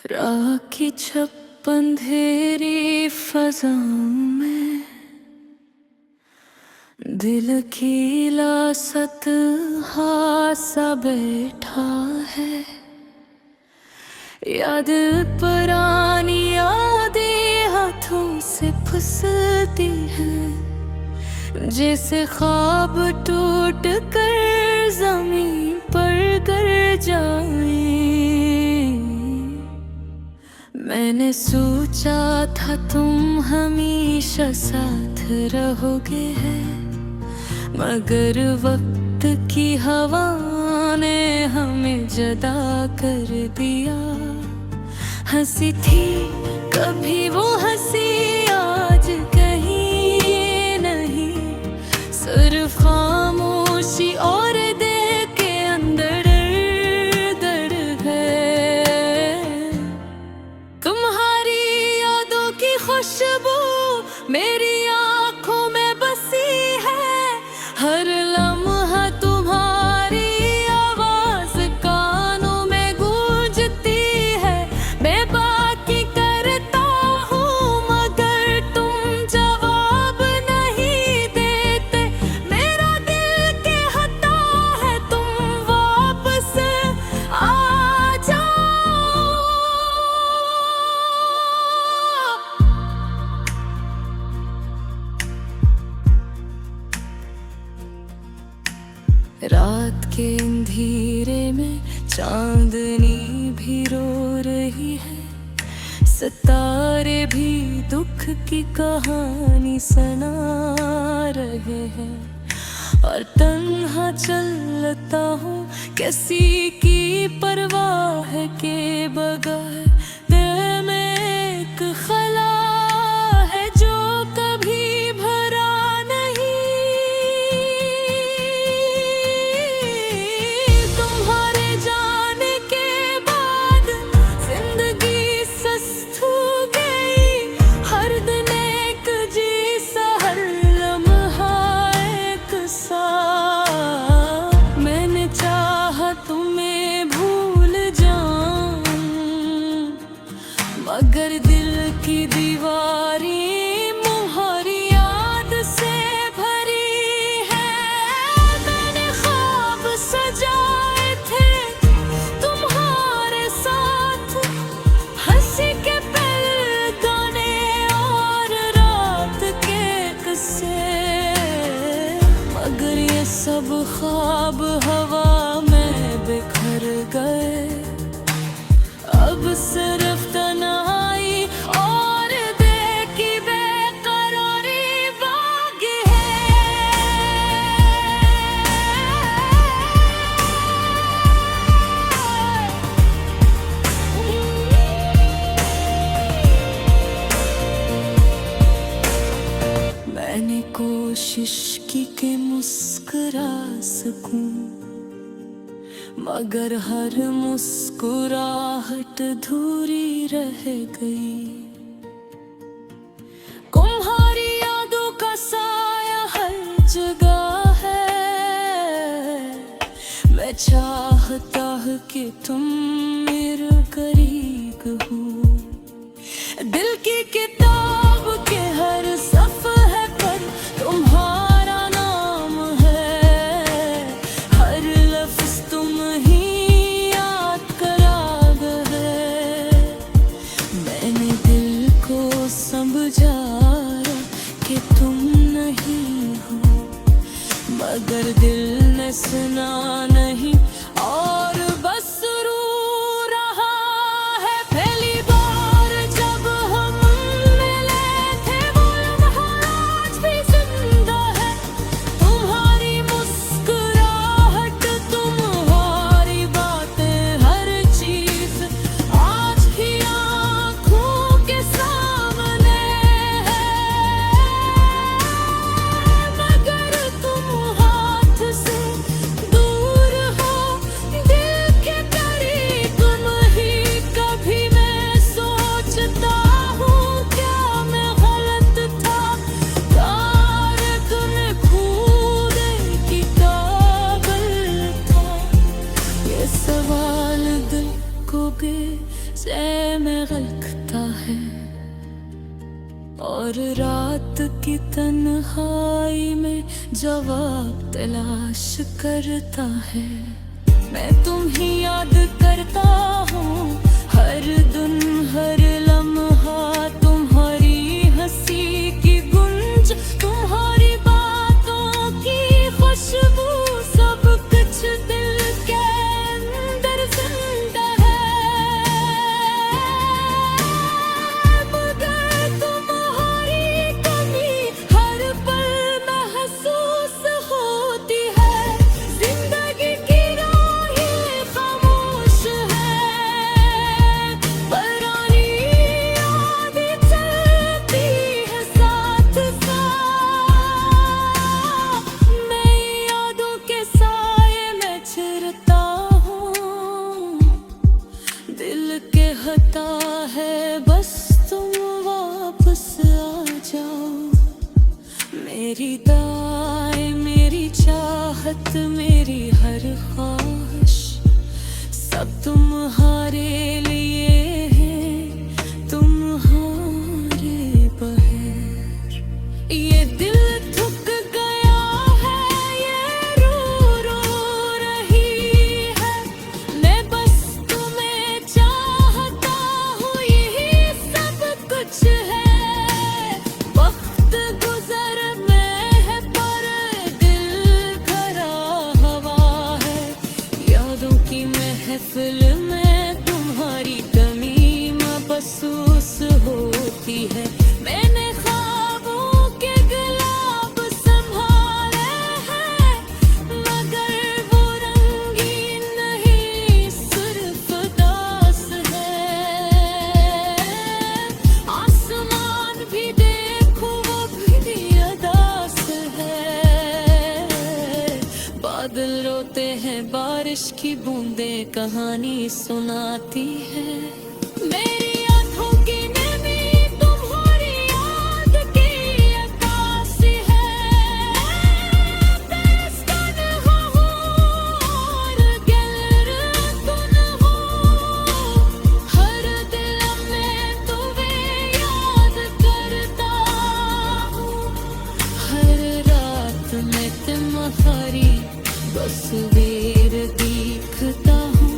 राह की छप अंधेरी फजाओं में दिल की लासत हासा बैठा है। याद पुरानी यादें हाथों से फिसलती हैं, जैसे ख्वाब टूट कर जमीन पर गिर जाए। मैंने सोचा था तुम हमेशा साथ रहोगे है, मगर वक्त की हवा ने हमें जुदा कर दिया। हंसी थी कभी वो हंसी आज कहीं नहीं, सिर्फ खामोशी और दिल के अंदर दर्द है। तुम्हारी यादों की खुशबू मेरी आंखों में बसी है, हर लम्हा तुम्हारी आवाज कानों में गूंजती है। मैं बाकी करता हूँ मगर तुम जवाब नहीं देते, मेरा दिल कहता है तुम वापस आ जाओ। रात के अंधेरे में चांदनी भी रो रही है, सितारे भी दुख की कहानी सुना रहे हैं। और तन्हा चलता हूँ किसी की परवाह के बगैर, दिल में एक खला है जो कभी भरा नहीं। तुम्हारे जाने के बाद जिंदगी सस्त हो गई, हर दिन एक जैसा हर लम्हा एक सा। मैंने चाहा तुम्हें भूल जाऊं, मगर दिल की दीवारें मुहरी याद से भरी है। मैंने ख्वाब सजाए थे तुम्हारे साथ, हंसी के पल गाने और रात के किस्से, मगर ये सब ख्वाब हवा में बिखर गए। अब सिर्फ तन्हाई और दिल की बेकरारी बाकी है। मैंने कोशिश की कि मुस्कुरा सकूं, मगर हर मुस्कुराहट अधूरी रह गई। तुम्हारी यादों का साया हर जगह है, मैं चाहता हूँ कि तुम मेरे करीब हो। दिल की किताब के हर सफ़े पर तुम्हारा नाम है, हर लफ्ज़ तुम ही याद कराग है। मैंने दिल को समझा कि तुम नहीं हो, मगर दिल ने सुना नहीं और बस रो रहा है। पहली बार जब हम मिले थे वो लम्हा आज भी जिंदा है। तुम्हारी मुस्कुराहट तुम्हारी बातें हर चीज आज भी आँखों के सामने है, मगर तुम हाथ से दूर में गलता है और रात की तन्हाई में जवाब तलाश करता है। मैं तुम्हें याद करता हूँ हर दिन हर लम्हा, तुम्हारी हंसी की गुंज, तुम्हारी बातों की खुशबू, सब कुछ दिल के अंदर जिंदा है। मगर तुम्हारी कमी हर पल महसूस होती है। जिंदगी की राहें खामोश है, पुरानी यादें चलती है साथ साथ। मैं यादों के साए में छिरता हूँ, दिल के हता है बस तुम वापस आ जाओ। मेरी दाएं मेरी चाहत मेरी हर ख्वाहिश, सब तुम्हारे लिए है, तुम्हारे बगैर। ये दिल थक गया है, ये रो रही है। मैं बस तुम्हें चाहता हूँ, यही सब कुछ है। वक्त गुजर में है पर दिल भरा हवा है। यादों की महफिल में तुम्हारी कमी महसूस होती है। मैंने ख्वाबों के गुलाब संभाले हैं, मगर वो रंगीन नहीं सिर्फ दास है। आसमान भी देखो वो भी अदास है। बादल रोते हैं, बारिश की बूंदें कहानी सुनाती है। मेरी आंखों की नमी तुम्हारी याद की अक्कासी है। तेज तन्हा हूँ और गिरफ़्तार हूँ, हर दिल में तुम्हें याद करता हूँ। हर रात में तुम्हारी तस्वीर देखता हूँ।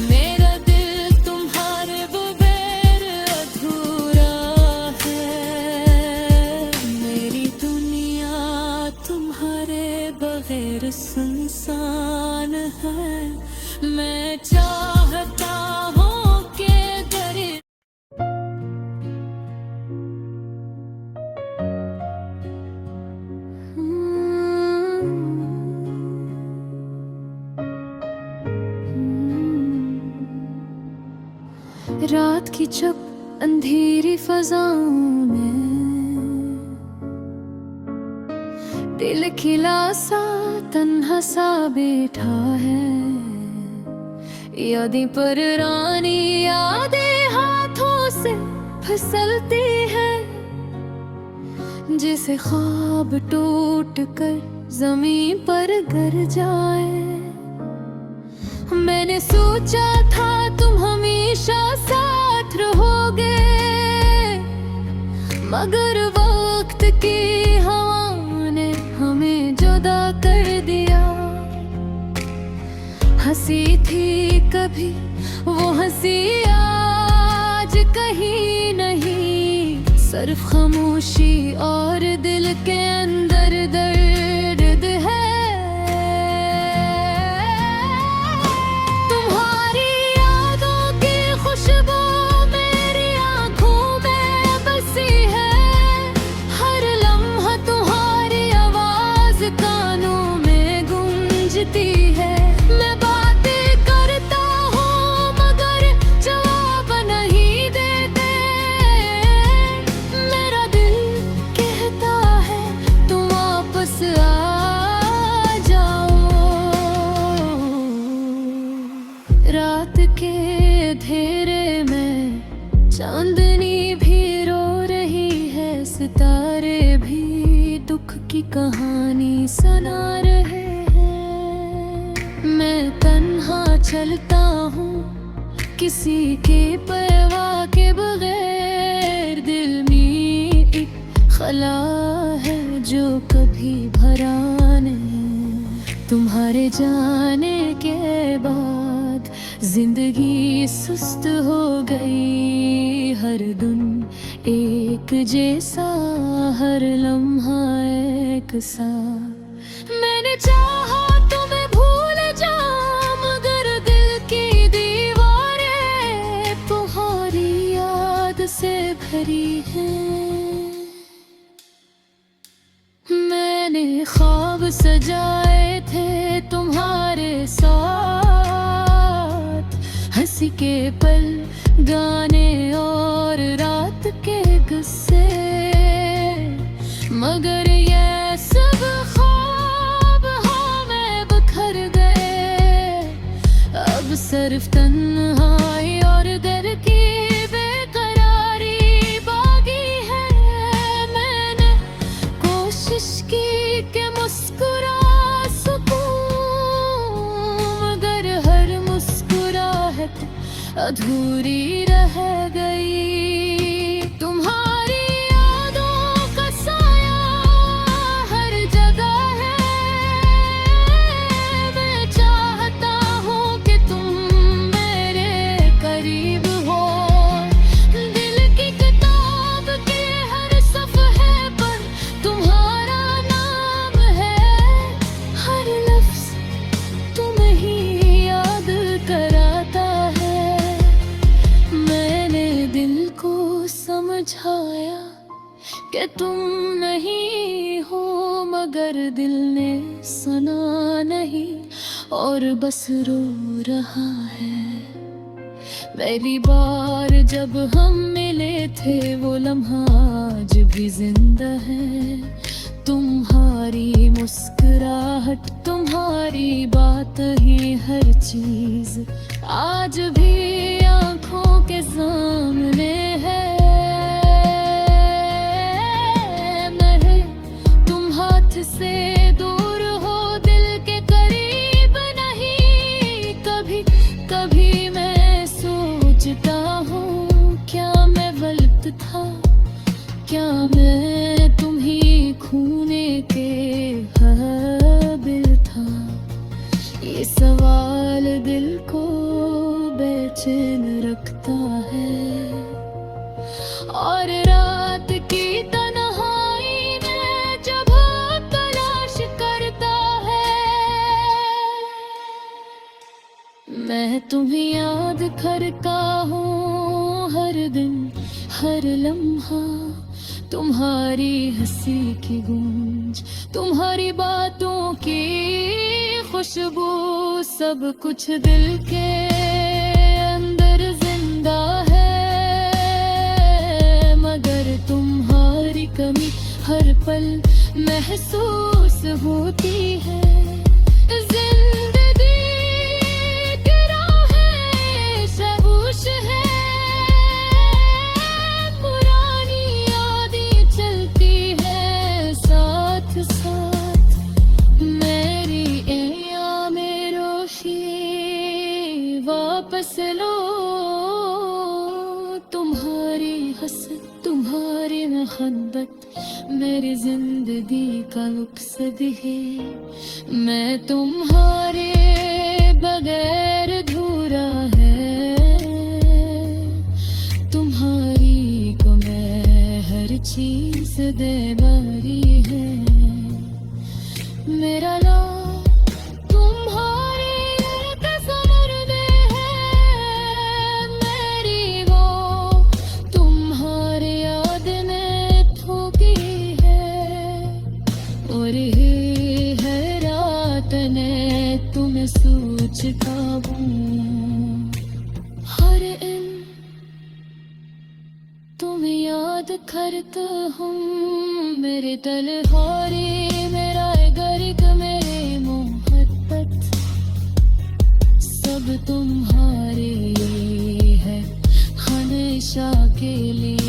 मेरा दिल तुम्हारे बगैर अधूरा है। मेरी दुनिया तुम्हारे बगैर सुनसान है। मैं चाहता हूँ कि दरिया रात की जब अंधेरी फजाओं में दिल खिला सा तन्हा सा बैठा है। यादें पर रानी यादें हाथों से फिसलती है, जैसे ख्वाब टूट कर जमीन पर गिर जाए। मैंने सोचा था तुम हमेशा साथ रहोगे, मगर वक्त की हवा ने हमें जुदा कर दिया। हंसी थी कभी वो हंसी आज कहीं नहीं, सिर्फ खामोशी और दिल के अंदर दर्द है। तुम्हारी यादों की खुशबू मेरी आंखों में बसी है। हर लम्हा तुम्हारी आवाज कानों में गूंजती है। मैं बातें करता हूँ मगर जवाब नहीं देते। मेरा दिल कहता है तुम वापस आ जाओ। रात के अंधेरे में चांदनी भी रो रही है, सितारे भी दुख की कहानी सुना रहे हैं। मैं तन्हा चलता हूँ किसी के परवाह के बगैर दिल में एक खला है जो कभी भरा नहीं। तुम्हारे जाने के बाद जिंदगी सुस्त हो गई, हर दिन एक जैसा, हर लम्हा एक सा। मैंने चाहा तुम्हें भूल जाऊं, मगर दिल की दीवारें तुम्हारी याद से भरी हैं। मैंने ख्वाब सजाए थे तुम्हारे साथ, हंसी के पल, गाने और रात के गुस्से, मगर ये सब ख्वाब हमें बिखर गए। अब सिर्फ तन्हाई और दिल की बेकरारी बाकी है। मैंने कोशिश की कि मुस्कुरा सकूं, मगर हर मुस्कुराहट अधूरी रह गई। तुम्हारी यादों का साया हर जगह है। मैं चाहता हूँ कि तुम मेरे करीब हो। दिल की किताब के हर सफ़हे पर तुम्हारा नाम है। हर लफ्ज़ तुम्हें ही याद कराता है। दिल को समझाया कि तुम नहीं हो, मगर दिल ने सुना नहीं और बस रो रहा है। पहली बार जब हम मिले थे वो लम्हा आज भी जिंदा है। तुम्हारी मुस्कुराहट, तुम्हारी बात ही हर चीज आज भी आंखों के सामने है। नहीं, तुम हाथ से दूर हो, दिल के करीब नहीं। कभी कभी मैं सोचता हूँ, क्या मैं गलत था, क्या मैं तुम्हीं खोने के काबिल था। ये सवाल दिल को बेचैन रखता है। और रात की तन्हाई में जब तलाश करता है, मैं तुम्हें याद करता हूँ हर दिन, हर लम्हा। तुम्हारी हंसी की गूंज, तुम्हारी बातों की खुशबू, सब कुछ दिल के अंदर जिंदा है। मगर तुम्हारी कमी हर पल महसूस होती है। जिंदगी की राहें सबूश है, पुरानी यादें चलती है साथ साथ। मेरी ऐयामें रोशी वापस लो, तुम्हारी हसरत, तुम्हारी मोहब्बत मेरी जिंदगी का मकसद है। मैं तुम्हारे बगैर अधूरा है। तुम्हारी को मैं हर चीज दे बारी है। मेरा नाम तुम्हारे तस्वीर में है। मेरी वो तुम्हारे याद में ठोकी है। और ये है रात ने तुम्हें सोचता हूँ, हर इन तुम्हें याद करता हूँ। मेरे तलहारी, मेरा गर्ग, मेरे मोहब्बत, सब तुम्हारे है हमेशा के लिए।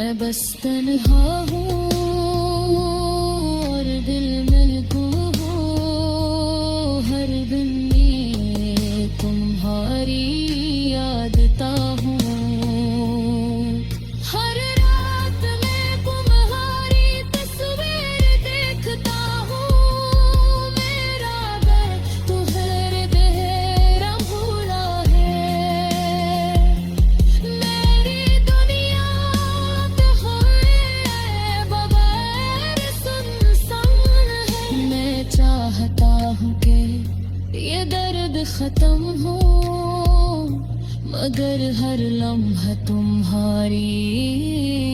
मैं बस तन्हा हूँ और दिल में तू हो, हर दिन ये तुम्हारी यादता हूँ। हर रात में तुम्हारी तस्वीर देखता हूँ, मेरा दर्द तो गहरा भूला है। मेरी दुनिया बगैर सुनसान है। मैं चाहता हूँ कि ये दर्द खत्म हो, मगर हर लम्हा तुम्हारी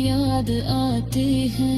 याद आती है।